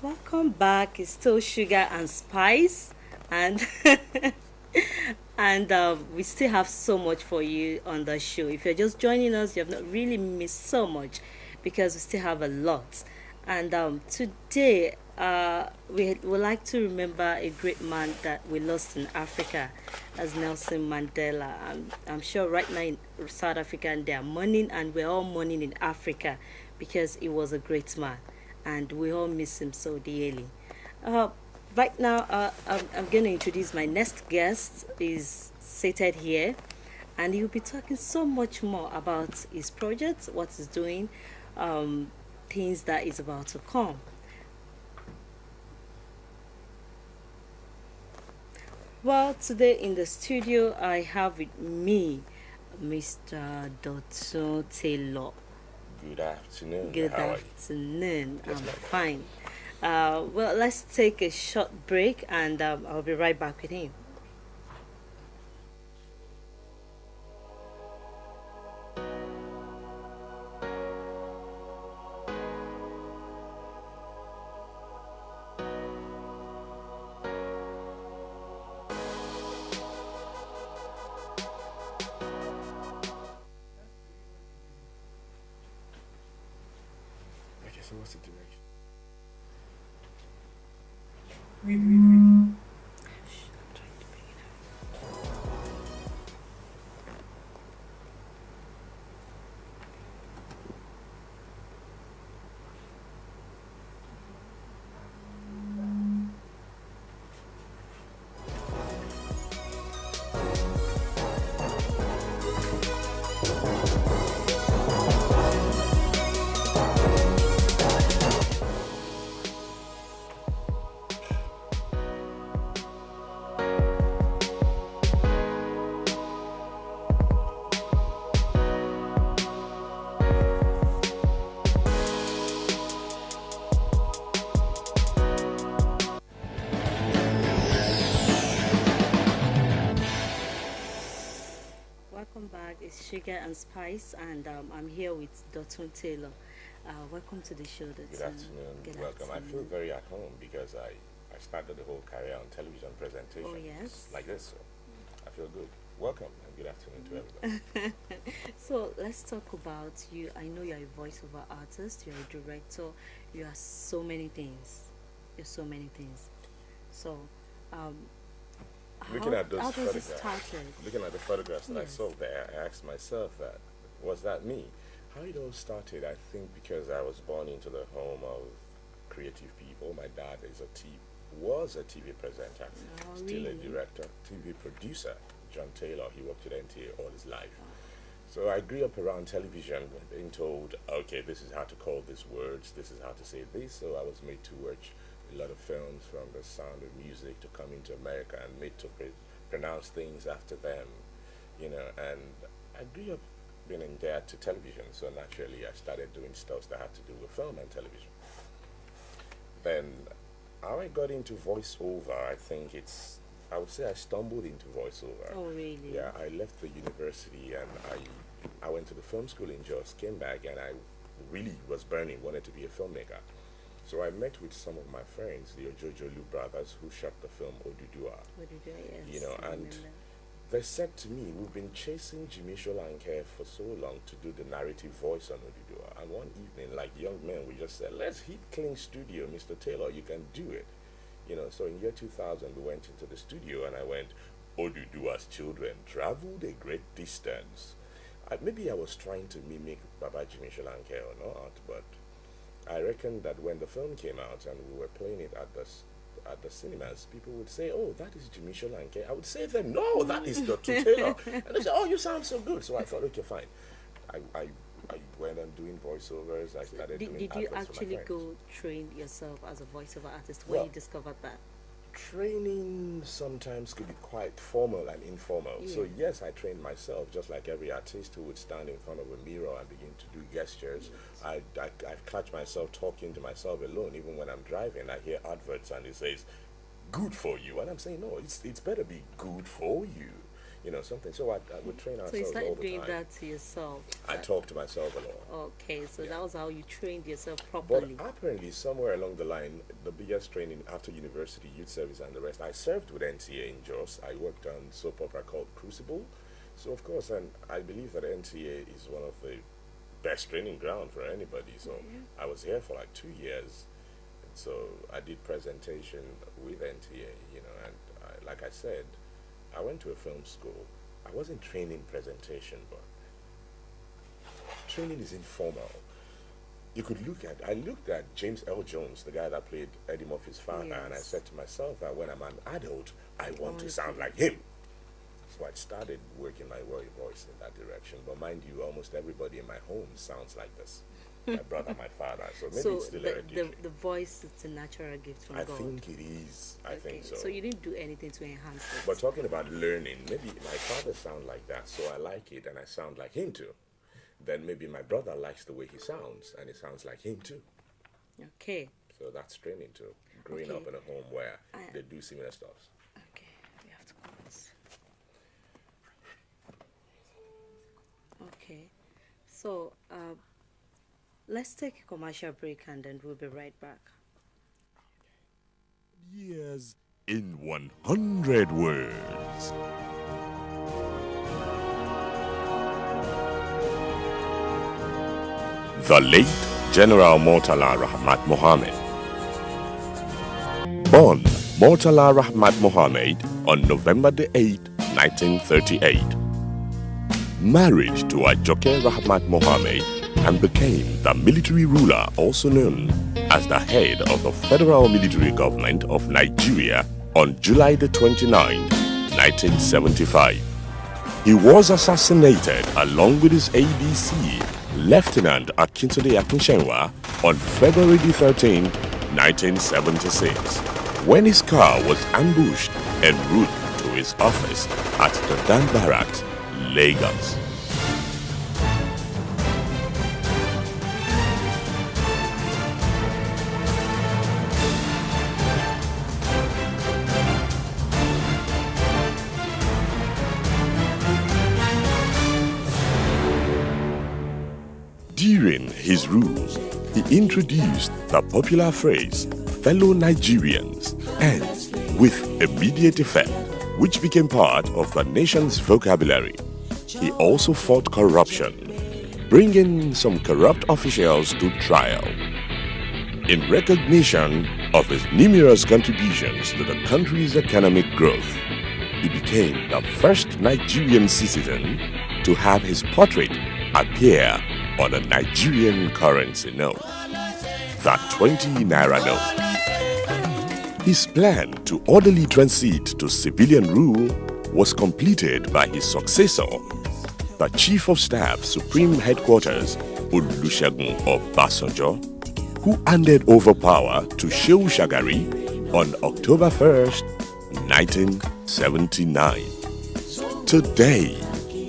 Welcome back. It's still sugar and spice, and we still have so much for you on the show. If you're just joining us, you have not really missed so much because we still have a lot. And today, we would like to remember a great man that we lost in Africa, as Nelson Mandela. I'm sure right now in South Africa, and they are mourning, and we're all mourning in Africa because he was a great man, and we all miss him so dearly. Uh, right now, I'm going to introduce my next guest. Is seated here, and he'll be talking so much more about his projects, what he's doing, um, things that is about to come. Well, today in the studio, I have with me Mr. Dotun Taylor. Good afternoon. Good How are you? afternoon. Yes, I'm ma'am. fine. Well, let's take a short break, and I'll be right back with him. Okay, so what's the direction? Welcome back. It's Sugar and Spice, and I'm here with Dotun Taylor. Welcome to the show, Good Dotun. afternoon. Good Welcome. I feel afternoon. very at home because I started the whole career on television Oh, presentations yes. like this, so I feel good. Welcome and good afternoon to everybody. So let's talk about you. I know you're a voiceover artist, you're a director, you are so many things. You're so many things. So, um, Looking at those how does it photographs, started? looking at the photographs that I Yes. saw there, I asked myself that, was that me? How it all started, I think because I was born into the home of creative people. My dad was a TV presenter, Oh, still a really? director, TV producer. John Taylor, he worked at NTA all his life. So I grew up around television, being told, okay, this is how to call these words, this is how to say this. So I was made to watch a lot of films from The Sound of Music to Coming to America and made to pronounce things after them, And I grew up being in there to television, so naturally I started doing stuff that had to do with film and television. Then how I got into voiceover, I would say I stumbled into voiceover. Oh, really? Yeah, I left the university and I went to the film school in Jos, came back and I really was burning, wanted to be a filmmaker. So I met with some of my friends, the Ojojolu brothers, who shot the film Odudua. What did you do? You Yes, know, I and remember. they said to me, we've been chasing Jimmy Sholanke for so long to do the narrative voice on Odudua. And one evening, like young men, we just said, let's hit Clean Studio, Mr. Taylor, you can do it. So in year 2000, we went into the studio and I went, Oduduwa's children traveled a great distance. Maybe I was trying to mimic Baba Jimmy Sholanke or not, but I reckon that when the film came out and we were playing it at the cinemas, people would say, "Oh, that is Jimmy Sholanke." I would say to them, "No, that is Dr. Taylor." And they say, "Oh, you sound so good." So I thought, okay, fine. I, I, I went on doing voiceovers. I started doing Did you adverts for my actually friends. go train yourself as a voiceover artist when Well, you discovered that? training sometimes could be quite formal and informal. So Yeah. yes, I trained myself just like every artist who would stand in front of a mirror and begin to do gestures. I catch myself talking to myself alone even when I'm driving. I hear adverts and it says, "Good for you," and I'm saying, no, it's better be good for you. something. So I would train So you ourselves all started the doing time. that to yourself. I talk to myself a lot. Okay, so Yeah. that was how you trained yourself But properly. apparently, somewhere along the line, the biggest training after university, youth service, and the rest, I served with NTA in Jos. I worked on soap opera called Crucible. So, of course, and I believe that NTA is one of the best training ground for anybody. So, I was here for like 2 years. So, I did presentation with NTA, and like I said, I went to a film school. I wasn't trained in presentation, but training is informal. I looked at James L. Jones, the guy that played Eddie Murphy's father, and I Yes. said to myself that when I'm an adult, I want to to sound like him. So I started working my voice in that direction. But mind you, almost everybody in my home sounds like this. My brother, my father. So maybe So it's still the, hereditary. the voice is a natural gift from I God. think it is. I think so. So you didn't do anything to enhance it. But talking about learning, maybe my father sounds like that, so I like it, and I sound like him too. Then maybe my brother likes the way he sounds, and it sounds like him too. Okay. So that's training too. Growing Okay. up in a home where I- they do similar stuff. Okay. We have to pause. Okay. So let's take a commercial break and then we'll be right back. Years in 100 words. The late General Murtala Rahmat Mohammed. Born Murtala Rahmat Mohammed on November the 8th, 1938. Married to Ajoke Rahmat Mohammed and became the military ruler also known as the head of the Federal Military Government of Nigeria on July the 29th, 1975. He was assassinated along with his ABC, Lieutenant Akintode Akinshenwa, on February the 13th, 1976, when his car was ambushed en route to his office at the Dan Barracks, Lagos. During his rule, he introduced the popular phrase, fellow Nigerians, and with immediate effect, which became part of the nation's vocabulary. He also fought corruption, bringing some corrupt officials to trial. In recognition of his numerous contributions to the country's economic growth, he became the first Nigerian citizen to have his portrait appear on a Nigerian currency note, the 20 naira note. His plan to orderly transit to civilian rule was completed by his successor, the Chief of Staff Supreme Headquarters, Olusegun Obasanjo, who handed over power to Shehu Shagari on October 1st, 1979. Today,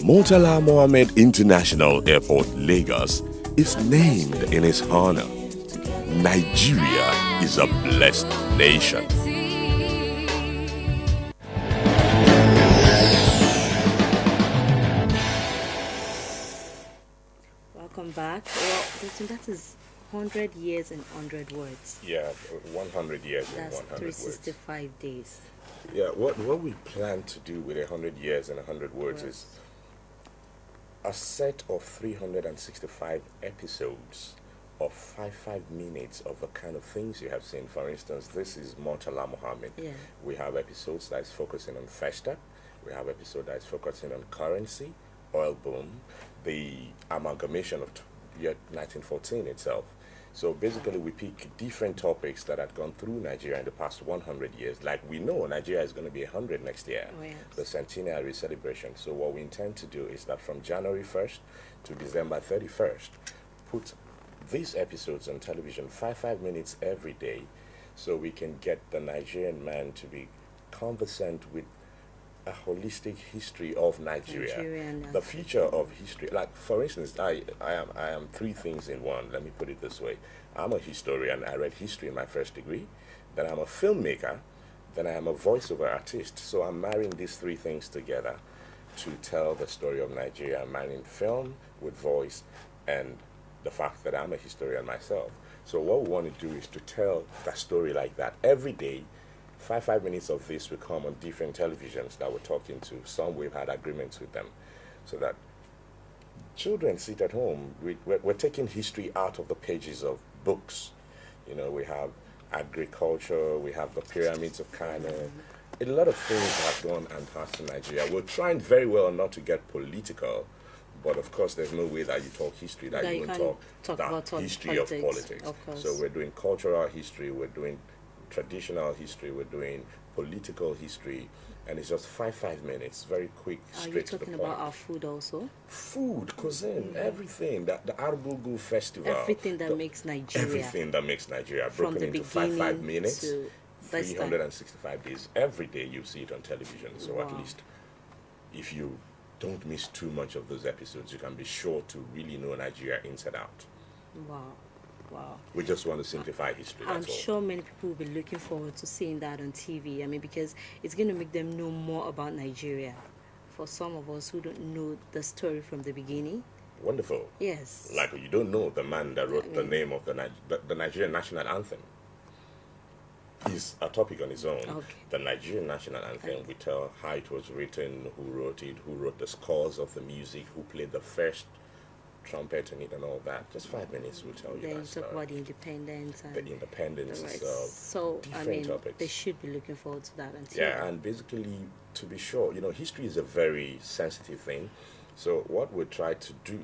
Murtala Mohammed International Airport, Lagos, is named in his honor. Nigeria is a blessed nation. Welcome back. Well, that is 100 years in 100 words. Yeah, 100 years in That's 100 words. 365 days. Yeah, what we plan to do with 100 years and 100 words is a set of 365 episodes of 5 minutes of the kind of things you have seen. For instance, this is Murtala Mohammed. Yeah. We have episodes that is focusing on Festa. We have episode that is focusing on currency, oil boom, the amalgamation of year 1914 itself. So basically, we pick different topics that had gone through Nigeria in the past 100 years. Like we know, Nigeria is going to be 100 next year, Oh, yes. the centenary celebration. So what we intend to do is that from January 1st to December 31st, put these episodes on television, 5 minutes every day, so we can get the Nigerian man to be conversant with a holistic history of Nigeria, Nigerian, the future of history. Like for instance, I am three things in one. Let me put it this way: I'm a historian. I read history in my first degree. Then I'm a filmmaker. Then I am a voiceover artist. So I'm marrying these three things together, to tell the story of Nigeria, man in film, with voice, and the fact that I'm a historian myself. So what we want to do is to tell that story like that every day. 5 minutes of this will come on different televisions that we're talking to. Some we've had agreements with them, so that children sit at home. We're taking history out of the pages of books. You know, we have agriculture, we have the pyramids of Kano. A lot of things have gone and passed in Nigeria. We're trying very well not to get political, but of course there's no way that you talk history that you won't talk about the history of politics. Of course. So we're doing cultural history, we're doing traditional history, we're doing political history, and it's just 5 minutes, very quick, Are you straight to the talking point. about our food also? Food, cuisine, everything. The Arbugu festival. Everything that makes Nigeria. Everything that makes Nigeria From broken the into five beginning minutes, to this time. 365 days. Every day you see it on television. So at Wow. least if you don't miss too much of those episodes, you can be sure to really know Nigeria inside out. Wow. Wow. We just want to simplify history. I'm That's all. sure many people will be looking forward to seeing that on TV. I mean, because it's going to make them know more about Nigeria. For some of us who don't know the story from the beginning. Wonderful. Yes. Like you don't know the man that wrote the name of the Nigerian national anthem. Is a topic on its own. Okay. The Nigerian national anthem, we tell how it was written, who wrote it, who wrote the scores of the music, who played the first trumpet in it and all that. Just 5 minutes will tell you Then you that talk story. about the independence and The independence the rights. itself. So, I different mean, topics. they should be looking forward to that on TV. Yeah, and basically, to be sure, you know, history is a very sensitive thing. So what we try to do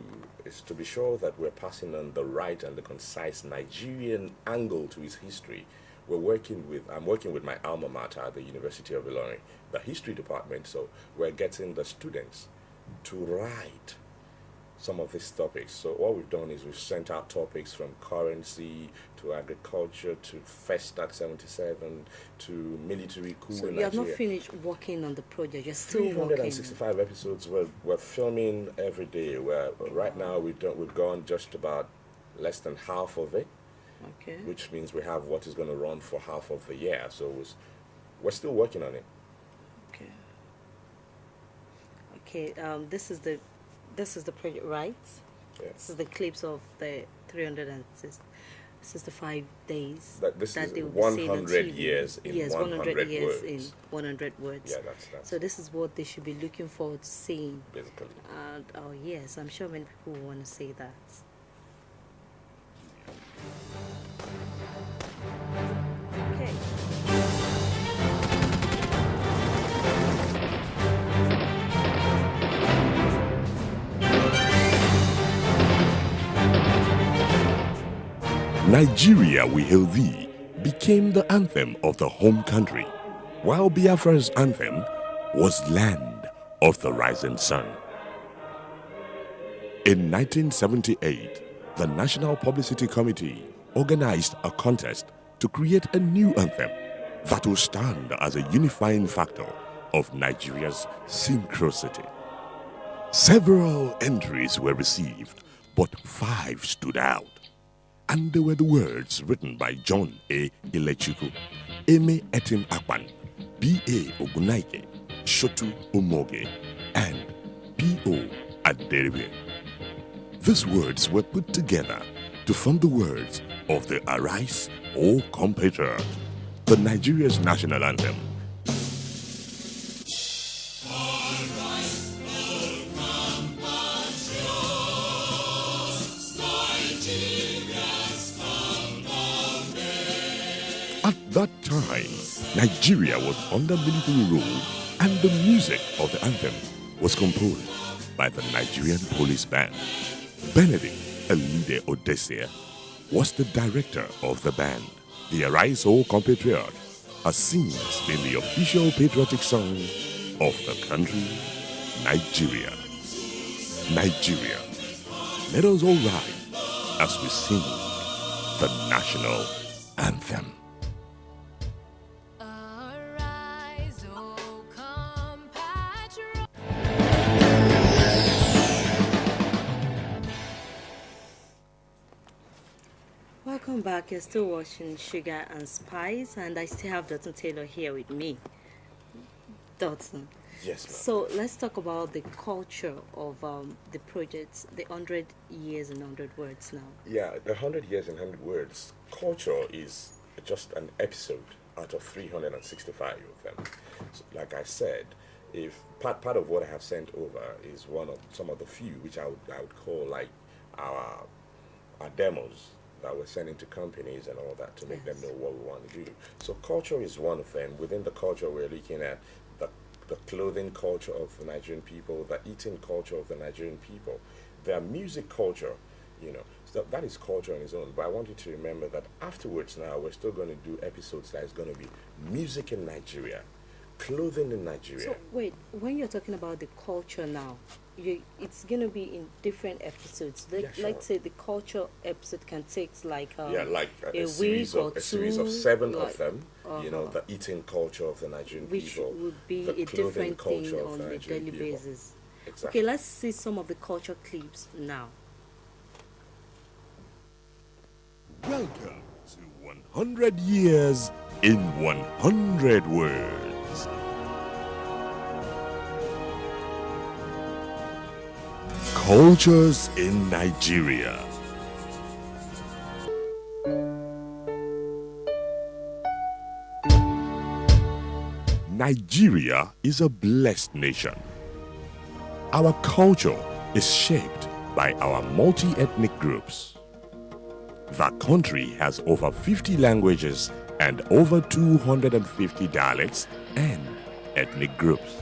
is to be sure that we're passing on the right and the concise Nigerian angle to its history. I'm working with my alma mater at the University of Ilorin, the history department. So we're getting the students to write some of these topics. So what we've done is we've sent out topics from currency to agriculture to Festac 77 to military coup So in you have not Nigeria. finished working on the project. You're still working. 365 episodes. We're filming every day. Right now we've gone just about less than half of it, Okay. which means we have what is going to run for half of the year. So we're still working on it. Okay. Okay. This is the project, right? Yeah. This is the clips of the 365 days This is they will be seeing on 100 TV. years in yes, 100 years words. in 100 words. Yeah, that's So this is what they should be looking forward to seeing. basically. And oh yes, I'm sure many people will want to see that. Okay. Nigeria We Hail Thee became the anthem of the home country, while Biafra's anthem was Land of the Rising Sun. In 1978, the National Publicity Committee organized a contest to create a new anthem that will stand as a unifying factor of Nigeria's synchronicity. Several entries were received, but 5 stood out. And they were the words written by John A. Ilechuku, Eme Etim Akpan, B.A. Ogunaike, Shotu Omoge, and P.O. Aderebe. These words were put together to form the words of the Arise, O Compatriot, the Nigeria's national anthem. At that time, Nigeria was under military rule, and the music of the anthem was composed by the Nigerian Police Band. Benedict Elide Odesia was the director of the band. The Arise, O Compatriot has since been the official patriotic song of the country, Nigeria. Nigeria, let us all rise as we sing the national anthem. Arise, O compatriot. Welcome back. You're still watching Sugar and Spice, and I still have Dotun Taylor here with me. Dotun. Yes, ma'am. So let's talk about the culture of the project, the 100 years and 100 words now. Yeah, the 100 years and 100 words culture is just an episode out of 365 of them. So, like I said, if part of what I have sent over is one of some of the few which I would call like our our demos that we're sending to companies and all that to make them Yes. know what we want to do. So culture is one of them. Within the culture, we're looking at the the clothing culture of the Nigerian people, the eating culture of the Nigerian people, their music culture. So that is culture on its own. But I want you to remember that afterwards, now we're still going to do episodes that is going to be music in Nigeria, clothing in Nigeria. So wait, when you're talking about the culture now, it's gonna be in different episodes. Yeah, sure. Let's say the culture episode can take like Yeah, like a series week or of a series of two, seven like, of them. uh-huh. The eating culture of the Nigerian which people, would be the a clothing different culture thing of on the a Nigerian daily people. basis. Exactly. Okay, let's see some of the culture clips now. Welcome to 100 Years in 100 Words. Cultures in Nigeria. Nigeria is a blessed nation. Our culture is shaped by our multi-ethnic groups. The country has over 50 languages and over 250 dialects and ethnic groups.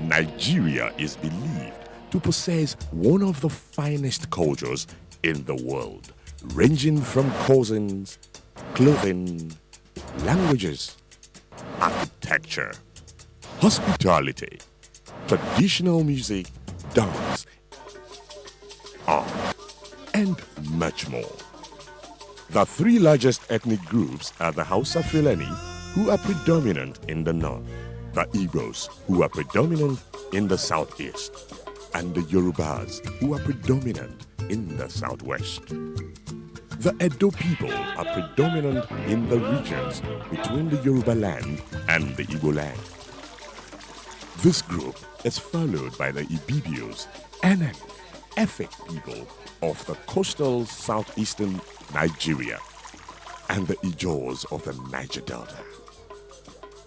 Nigeria is believed to possess one of the finest cultures in the world, ranging from cuisines, clothing, languages, architecture, hospitality, traditional music, dance, art, and much more. The three largest ethnic groups are the Hausa Fulani, who are predominant in the north, the Igbos, who are predominant in the southeast, and the Yorubas, who are predominant in the southwest. The Edo people are predominant in the regions between the Yoruba land and the Igbo land. This group is followed by the Ibibios and an Efik people of the coastal southeastern Nigeria and the Ijaws of the Niger Delta.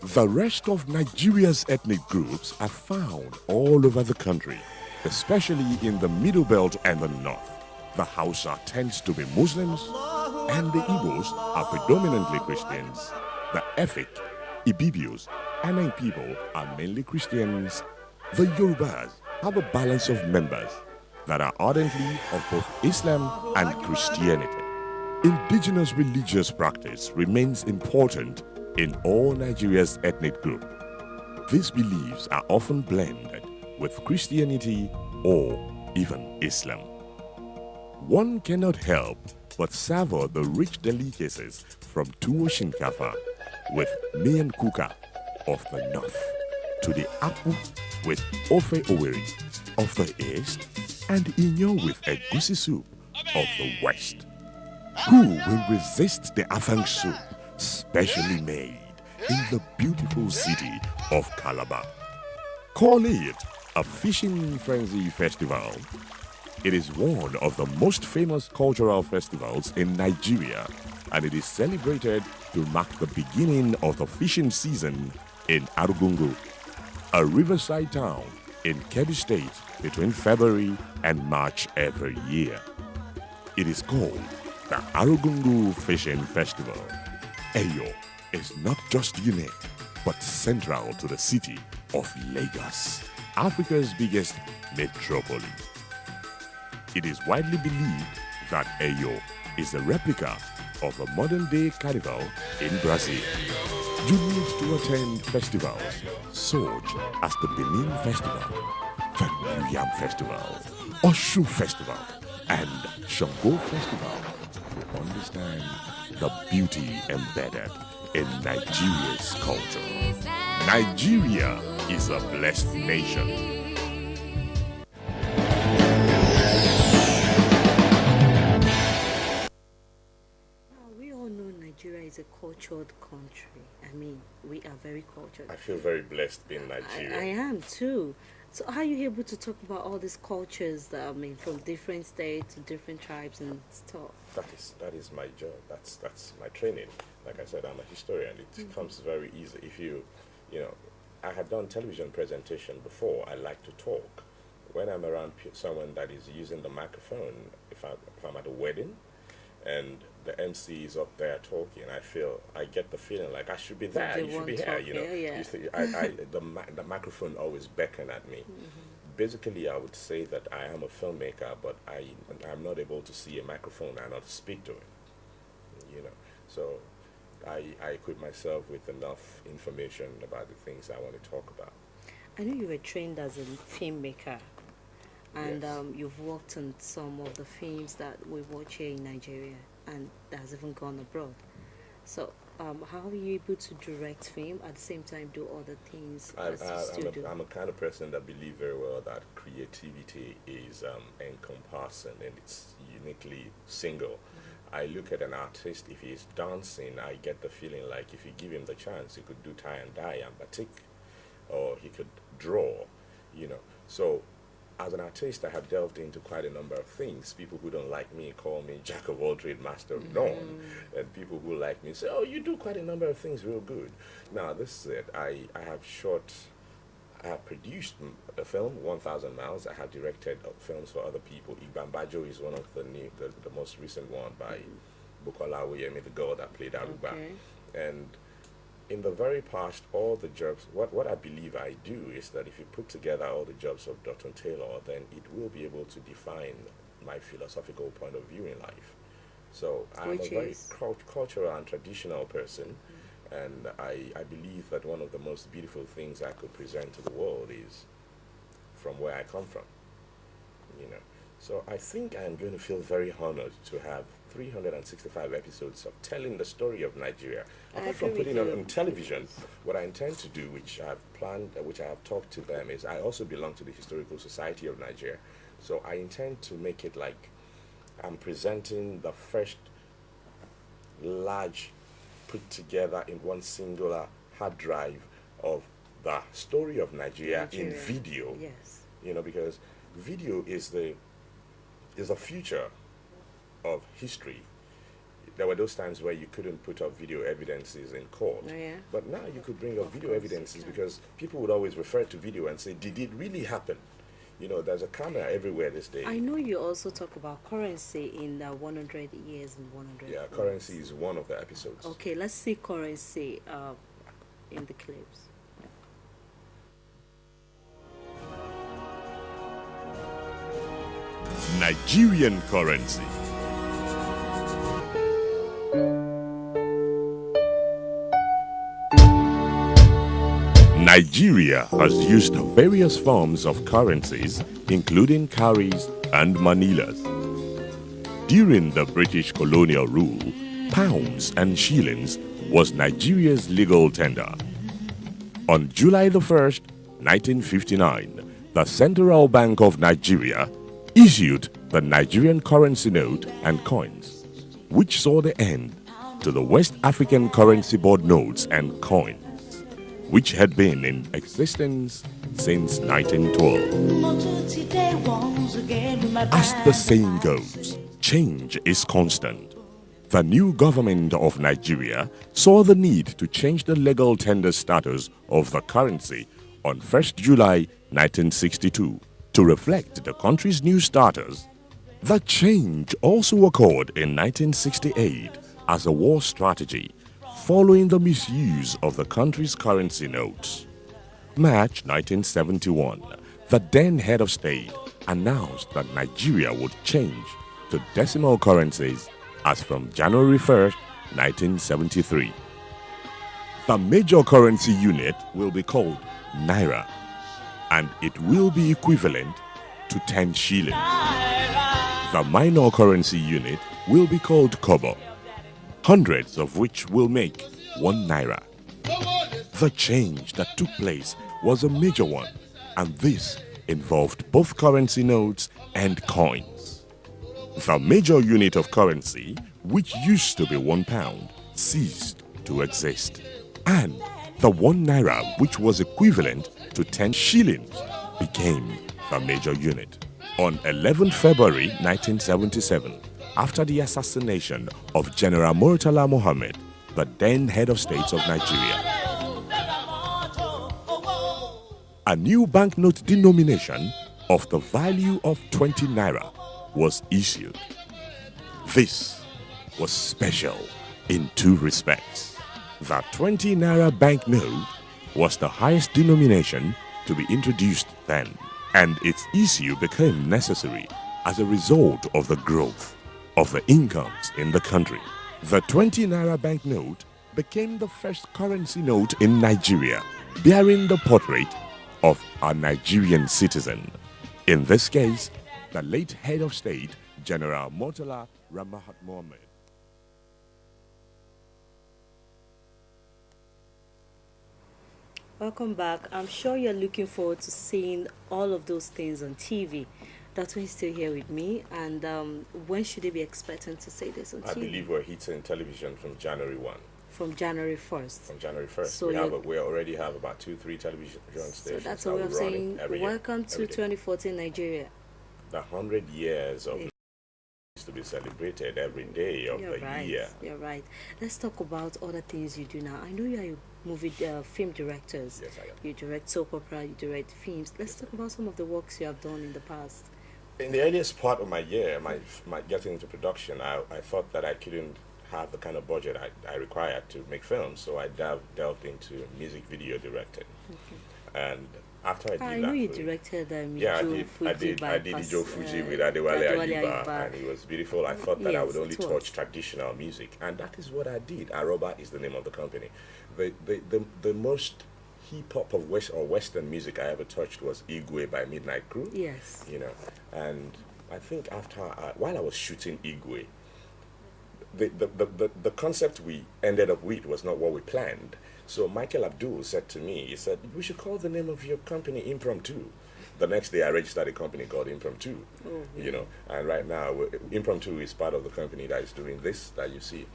The rest of Nigeria's ethnic groups are found all over the country, especially in the Middle Belt and the North. The Hausa tends to be Muslims and the Igbos are predominantly Christians. The Efik, Ibibios, and Ain people are mainly Christians. The Yorubas have a balance of members that are ardently of both Islam and Christianity. Indigenous religious practice remains important in all Nigeria's ethnic group. These beliefs are often blended with Christianity or even Islam. One cannot help but savor the rich delicacies from tuwo shinkafa with miyan kuka of the north to the akpu with ofe oweri of the east and inyo with egusi soup of the west. Who will resist the afang soup specially made in the beautiful city of Calabar? Call it a fishing frenzy festival. It is one of the most famous cultural festivals in Nigeria, and it is celebrated to mark the beginning of the fishing season in Arugungu, a riverside town in Kebbi State between February and March every year. It is called the Arugungu Fishing Festival. Eyo is not just unique, but central to the city of Lagos, Africa's biggest metropolis. It is widely believed that Eyo is a replica of a modern-day carnival in Brazil. You need to attend festivals such as the Benin Festival, the New Yam Festival, Osun Festival, and Shango Festival to understand the beauty embedded in Nigeria's culture. Nigeria is a blessed nation. Now, we all know Nigeria is a cultured country. I mean, we are very cultured. I feel very blessed being I Nigerian. am too. So how are you able to talk about all these cultures that I mean from different states to different tribes and stuff? That is my job. That's my training. Like I said, I'm a historian. It comes very easy. If you know, I had done television presentation before. I like to talk. When I'm around someone that is using the microphone, if I'm at a wedding, and the MC is up there talking, I get the feeling like I should be there. They You should want be to here. talk, You know, yeah, yeah. You see, the microphone always beckon at me. Basically, I would say that I am a filmmaker, but I'm not able to see a microphone and not speak to it. You know, so I equip myself with enough information about the things I want to talk about. I know you were trained as a filmmaker, and Yes. you've worked on some of the films that we watch here in Nigeria, and that has even gone abroad. So, how are you able to direct film at the same time do other things as you still do? I'm a kind of person that believe very well that creativity is encompassing and it's uniquely single. I look at an artist, if he's dancing, I get the feeling like if you give him the chance, he could do tie and dye and batik, or he could draw, you know. So as an artist, I have delved into quite a number of things. People who don't like me call me jack of all trade, master of none. And people who like me say, oh, you do quite a number of things real good. Now, this is it. I have produced a film, 1,000 Miles. I have directed films for other people. Ibambajo is one of the most recent one by Bukola Oyemi, the girl that played Aruba. Okay. And in the very past, all the jobs, what I believe I do is that if you put together all the jobs of Dotun Taylor, then it will be able to define my philosophical point of view in life. So I'm Which a very is? cultural and traditional person, and I believe that one of the most beautiful things I could present to the world is from where I come from, you know. So I think I'm going to feel very honored to have 365 episodes of telling the story of Nigeria. I Apart from agree with putting it you. on television, what I intend to do, which I've planned, which I have talked to them, is I also belong to the Historical Society of Nigeria. So I intend to make it like I'm presenting the first large put together in one singular hard drive of the story of Nigeria in Nigeria. video. Yes. You know, because video is the future of history. There were those times where you couldn't put up video evidences in court. Oh, yeah? But now you could bring up Of video course you evidences can. because people would always refer to video and say, did it really happen? You know, there's a camera everywhere this day. I know you also talk about currency in the 100 years and 100 Yeah, years. currency is one of the episodes. Okay, let's see currency in the clips. Nigerian currency. Nigeria has used various forms of currencies, including cowries and manillas. During the British colonial rule, pounds and shillings was Nigeria's legal tender. On July the 1st, 1959, the Central Bank of Nigeria issued the Nigerian currency note and coins, which saw the end to the West African Currency Board notes and coins, which had been in existence since 1912. As the saying goes, change is constant. The new government of Nigeria saw the need to change the legal tender status of the currency on 1st July 1962 to reflect the country's new status. The change also occurred in 1968 as a war strategy following the misuse of the country's currency notes. March 1971, the then head of state announced that Nigeria would change to decimal currencies as from January 1st, 1973. The major currency unit will be called Naira, and it will be equivalent to 10 shillings. The minor currency unit will be called Kobo, hundreds of which will make 1 Naira. The change that took place was a major one, and this involved both currency notes and coins. The major unit of currency, which used to be £1, ceased to exist. And the 1 naira, which was equivalent to 10 shillings, became the major unit. On 11 February 1977, after the assassination of General Murtala Mohammed, the then head of state of Nigeria, a new banknote denomination of the value of 20 naira was issued. This was special in two respects. The 20 naira banknote was the highest denomination to be introduced then, and its issue became necessary as a result of the growth of the incomes in the country. The 20 naira banknote became the first currency note in Nigeria bearing the portrait of a Nigerian citizen. In this case, the late head of state, General Murtala Ramahat Mohammed. Welcome back. I'm sure you're looking forward to seeing all of those things on TV. Dotun is still here with me, and when should they be expecting to see this on I TV? believe we're hitting television from January 1. From January 1st. From January 1st. So we already have about 2-3 television stations. So that's that a way we're of running saying, every year, welcome to every day. 2014 Nigeria. The 100 years of is to be celebrated every day of You're the right. year. You're right. Let's talk about other things you do now. I know you are a movie film directors. Yes, I am. You direct soap opera, you direct films. Let's talk about some of the works you have done in the past. In the earliest part of my year, my getting into production, I thought that I couldn't have the kind of budget I required to make films, so I delved into music video directing. And after I did I that, know you for- directed yeah, Ijo Fuji by I did Ijo Fuji with Adewale Ayiba, and it was beautiful. I thought that I would only Yes, it was. touch traditional music, and that is what I did. Aroba is the name of the company. The most hip hop of Western music I ever touched was Igwe by Midnight Crew. Yes. You know, and I think after while I was shooting Igwe, the concept we ended up with was not what we planned. So Michael Abdul said to me, he said, we should call the name of your company Impromptu. The next day I registered a company called Impromptu, you know, and right now Impromptu is part of the company that is doing this that you see.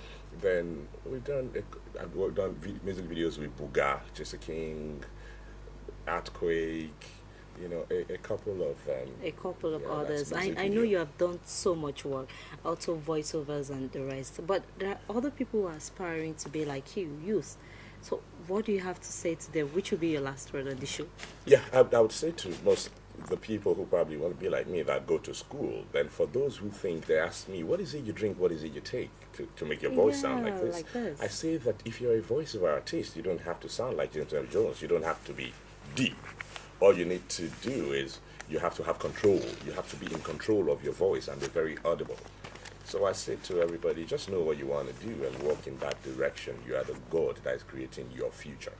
Then we've done music videos with Buga, Jesse King, Earthquake, you know, a couple of yeah, others. that's music I know video. you have done so much work, also voiceovers and the rest. But there are other people who are aspiring to be like you, youth. So what do you have to say to them? Which will be your last word on the show? Yeah, I would say to most the people who probably want to be like me that go to school, then for those who think, they ask me, what is it you drink, what is it you take to make your voice sound like Yeah, this? like this. I say that if you're a voiceover artist, you don't have to sound like James Earl Jones. You don't have to be deep. All you need to do is you have to have control. You have to be in control of your voice and be very audible. So I say to everybody, just know what you want to do and walk in that direction. You are the God that is creating your future.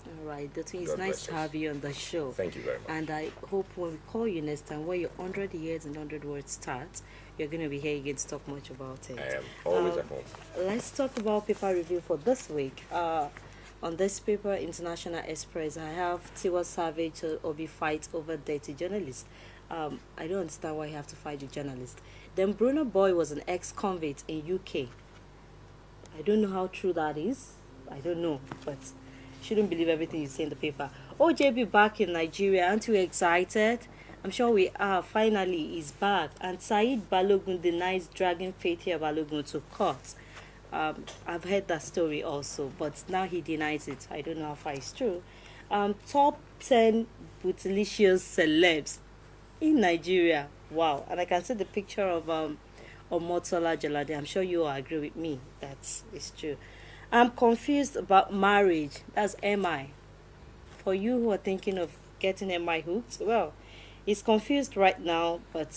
All right, Dotun, it's God nice bless to us. have you on the show. Thank you very much. And I hope when we call you next time, where your 100 years and 100 words start, you're going to be here again to talk much about it. I am always at home. Let's talk about paper review for this week. On this paper, International Express, I have Tiwa Savage Obi fight over dirty journalist. I don't understand why you have to fight the journalist. Then Bruno Boy was an ex-convict in UK. I don't know how true that is. I don't know, but shouldn't believe everything you see in the paper. OJB back in Nigeria. Aren't you excited? I'm sure we are. Finally, he's back. And Saeed Balogun denies dragging Faithia Balogun to court. I've heard that story also, but now he denies it. I don't know how far it's true. Top 10 bootylicious celebs in Nigeria. Wow. And I can see the picture of Omotola Jalade. I'm sure you all agree with me. That is true. I'm confused about marriage. That's MI. For you who are thinking of getting MI hooked, well, he's confused right now, but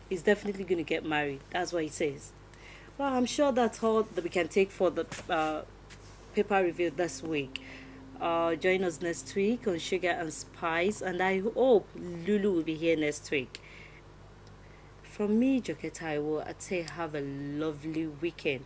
he's definitely going to get married. That's what he says. Well, I'm sure that's all that we can take for the paper review this week. Join us next week on Sugar and Spice, and I hope Lulu will be here next week. From me, Joketa, I'd say have a lovely weekend.